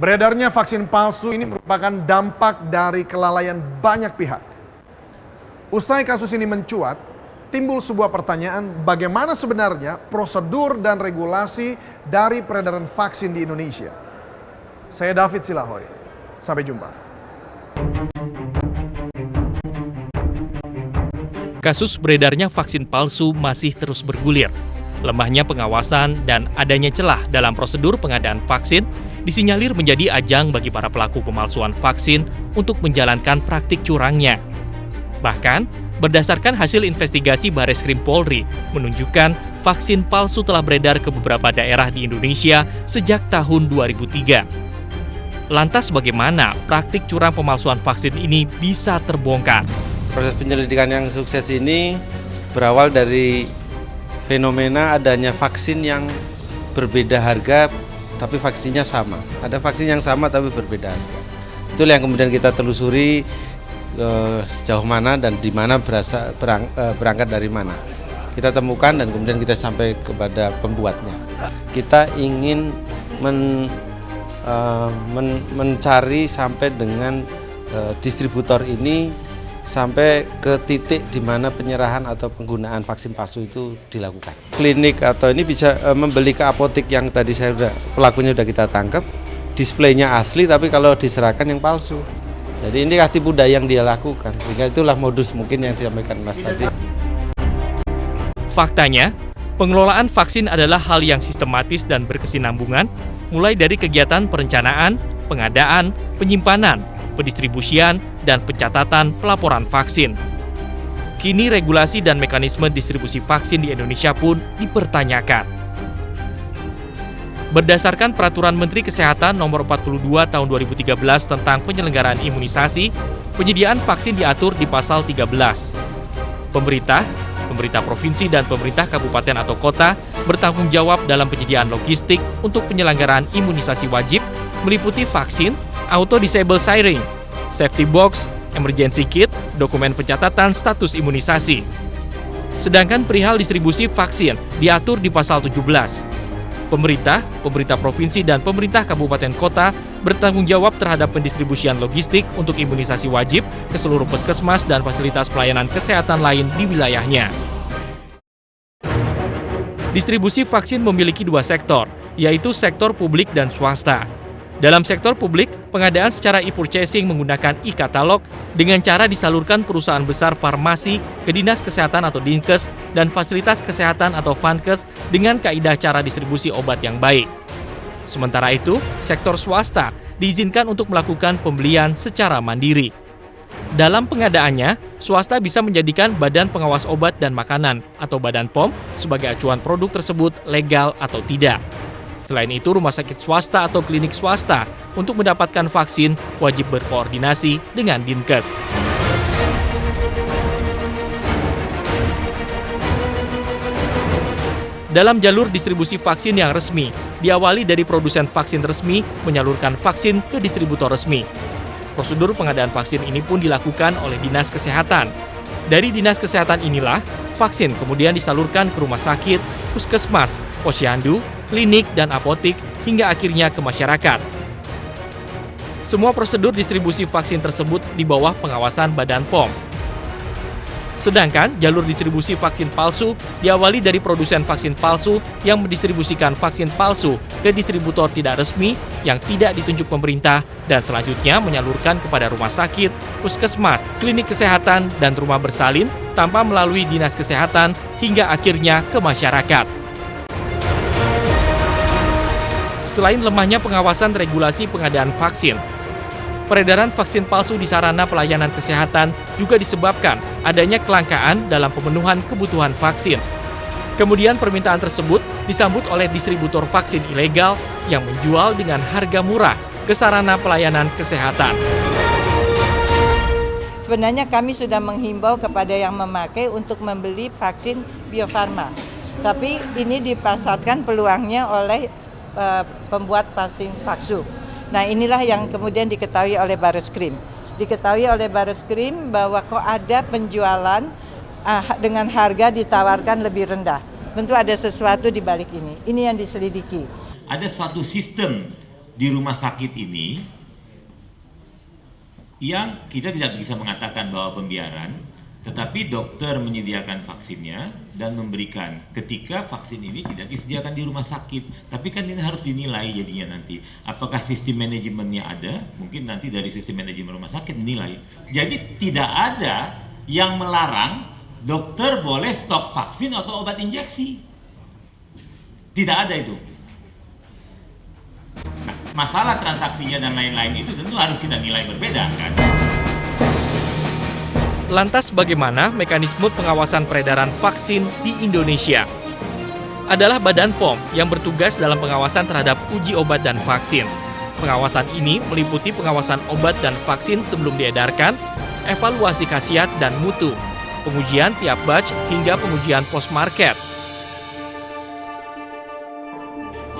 Beredarnya vaksin palsu ini merupakan dampak dari kelalaian banyak pihak. Usai kasus ini mencuat, timbul sebuah pertanyaan, bagaimana sebenarnya prosedur dan regulasi dari peredaran vaksin di Indonesia? Saya David Silahoy. Sampai jumpa. Kasus beredarnya vaksin palsu masih terus bergulir. Lemahnya pengawasan dan adanya celah dalam prosedur pengadaan vaksin disinyalir menjadi ajang bagi para pelaku pemalsuan vaksin untuk menjalankan praktik curangnya. Bahkan, berdasarkan hasil investigasi Bareskrim Polri menunjukkan vaksin palsu telah beredar ke beberapa daerah di Indonesia sejak tahun 2003. Lantas bagaimana praktik curang pemalsuan vaksin ini bisa terbongkar? Proses penyelidikan yang sukses ini berawal dari fenomena adanya vaksin yang berbeda harga tapi vaksinnya sama. Ada vaksin yang sama tapi berbeda harga. Itulah yang kemudian kita telusuri sejauh mana dan di mana berangkat dari mana. Kita temukan dan kemudian kita sampai kepada pembuatnya. Kita ingin mencari sampai dengan distributor ini sampai ke titik di mana penyerahan atau penggunaan vaksin palsu itu dilakukan. Klinik atau ini bisa membeli ke apotek yang tadi pelakunya sudah kita tangkap, displaynya asli tapi kalau diserahkan yang palsu. Jadi ini tipu daya yang dia lakukan, sehingga itulah modus mungkin yang disampaikan Mas tadi. Faktanya, pengelolaan vaksin adalah hal yang sistematis dan berkesinambungan, mulai dari kegiatan perencanaan, pengadaan, penyimpanan, pendistribusian, dan pencatatan pelaporan vaksin. Kini regulasi dan mekanisme distribusi vaksin di Indonesia pun dipertanyakan. Berdasarkan Peraturan Menteri Kesehatan Nomor 42 Tahun 2013 tentang penyelenggaraan imunisasi, penyediaan vaksin diatur di Pasal 13. Pemerintah provinsi dan pemerintah kabupaten atau kota bertanggung jawab dalam penyediaan logistik untuk penyelenggaraan imunisasi wajib, meliputi vaksin, auto disable siring, safety box, emergency kit, dokumen pencatatan status imunisasi. Sedangkan perihal distribusi vaksin diatur di Pasal 17. Pemerintah provinsi dan pemerintah kabupaten kota bertanggung jawab terhadap pendistribusian logistik untuk imunisasi wajib ke seluruh puskesmas dan fasilitas pelayanan kesehatan lain di wilayahnya. Distribusi vaksin memiliki dua sektor, yaitu sektor publik dan swasta. Dalam sektor publik, pengadaan secara e-purchasing menggunakan e-katalog dengan cara disalurkan perusahaan besar farmasi ke Dinas Kesehatan atau Dinkes dan fasilitas kesehatan atau Fankes dengan kaidah cara distribusi obat yang baik. Sementara itu, sektor swasta diizinkan untuk melakukan pembelian secara mandiri. Dalam pengadaannya, swasta bisa menjadikan Badan Pengawas Obat dan Makanan atau Badan POM sebagai acuan produk tersebut legal atau tidak. Selain itu, rumah sakit swasta atau klinik swasta untuk mendapatkan vaksin wajib berkoordinasi dengan Dinkes. Dalam jalur distribusi vaksin yang resmi, diawali dari produsen vaksin resmi menyalurkan vaksin ke distributor resmi. Prosedur pengadaan vaksin ini pun dilakukan oleh Dinas Kesehatan. Dari Dinas Kesehatan inilah, vaksin kemudian disalurkan ke rumah sakit, puskesmas, posyandu, klinik, dan apotik hingga akhirnya ke masyarakat. Semua prosedur distribusi vaksin tersebut di bawah pengawasan Badan POM. Sedangkan jalur distribusi vaksin palsu diawali dari produsen vaksin palsu yang mendistribusikan vaksin palsu ke distributor tidak resmi yang tidak ditunjuk pemerintah dan selanjutnya menyalurkan kepada rumah sakit, puskesmas, klinik kesehatan, dan rumah bersalin tanpa melalui Dinas Kesehatan hingga akhirnya ke masyarakat. Selain lemahnya pengawasan regulasi pengadaan vaksin, peredaran vaksin palsu di sarana pelayanan kesehatan juga disebabkan adanya kelangkaan dalam pemenuhan kebutuhan vaksin. Kemudian permintaan tersebut disambut oleh distributor vaksin ilegal yang menjual dengan harga murah ke sarana pelayanan kesehatan. Sebenarnya kami sudah menghimbau kepada yang memakai untuk membeli vaksin Bio Farma. Tapi ini dipasarkan peluangnya oleh pembuat vaksin palsu. Nah, inilah yang kemudian diketahui oleh Bareskrim. Diketahui oleh Bareskrim bahwa kok ada penjualan dengan harga ditawarkan lebih rendah. Tentu ada sesuatu di balik ini. Ini yang diselidiki. Ada suatu sistem di rumah sakit ini yang kita tidak bisa mengatakan bahwa pembiaran, tetapi dokter menyediakan vaksinnya dan memberikan ketika vaksin ini tidak disediakan di rumah sakit. Tapi kan ini harus dinilai jadinya nanti. Apakah sistem manajemennya ada? Mungkin nanti dari sistem manajemen rumah sakit dinilai. Jadi tidak ada yang melarang dokter boleh stok vaksin atau obat injeksi. Tidak ada itu. Nah, masalah transaksinya dan lain-lain itu tentu harus kita nilai berbeda kan. Lantas bagaimana mekanisme pengawasan peredaran vaksin di Indonesia? Adalah Badan POM yang bertugas dalam pengawasan terhadap uji obat dan vaksin. Pengawasan ini meliputi pengawasan obat dan vaksin sebelum diedarkan, evaluasi khasiat dan mutu, pengujian tiap batch hingga pengujian post-market.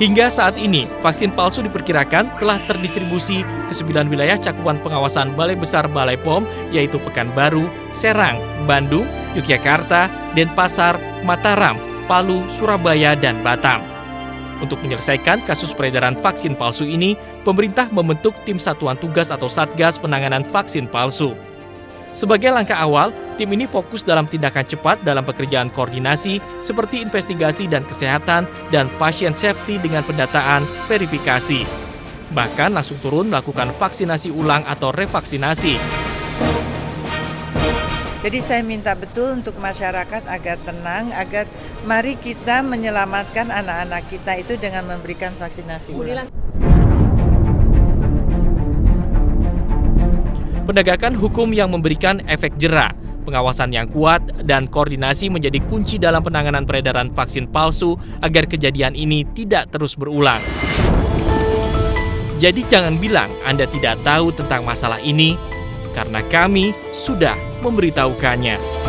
Hingga saat ini, vaksin palsu diperkirakan telah terdistribusi ke 9 wilayah cakupan pengawasan Balai Besar Balai POM, yaitu Pekanbaru, Serang, Bandung, Yogyakarta, Denpasar, Mataram, Palu, Surabaya, dan Batam. Untuk menyelesaikan kasus peredaran vaksin palsu ini, pemerintah membentuk Tim Satuan Tugas atau Satgas Penanganan Vaksin Palsu. Sebagai langkah awal, tim ini fokus dalam tindakan cepat dalam pekerjaan koordinasi seperti investigasi dan kesehatan dan pasien safety dengan pendataan verifikasi. Bahkan langsung turun melakukan vaksinasi ulang atau revaksinasi. Jadi saya minta betul untuk masyarakat agar tenang, agar mari kita menyelamatkan anak-anak kita itu dengan memberikan vaksinasi ulang. Penegakan hukum yang memberikan efek jera, pengawasan yang kuat, dan koordinasi menjadi kunci dalam penanganan peredaran vaksin palsu agar kejadian ini tidak terus berulang. Jadi jangan bilang Anda tidak tahu tentang masalah ini, karena kami sudah memberitahukannya.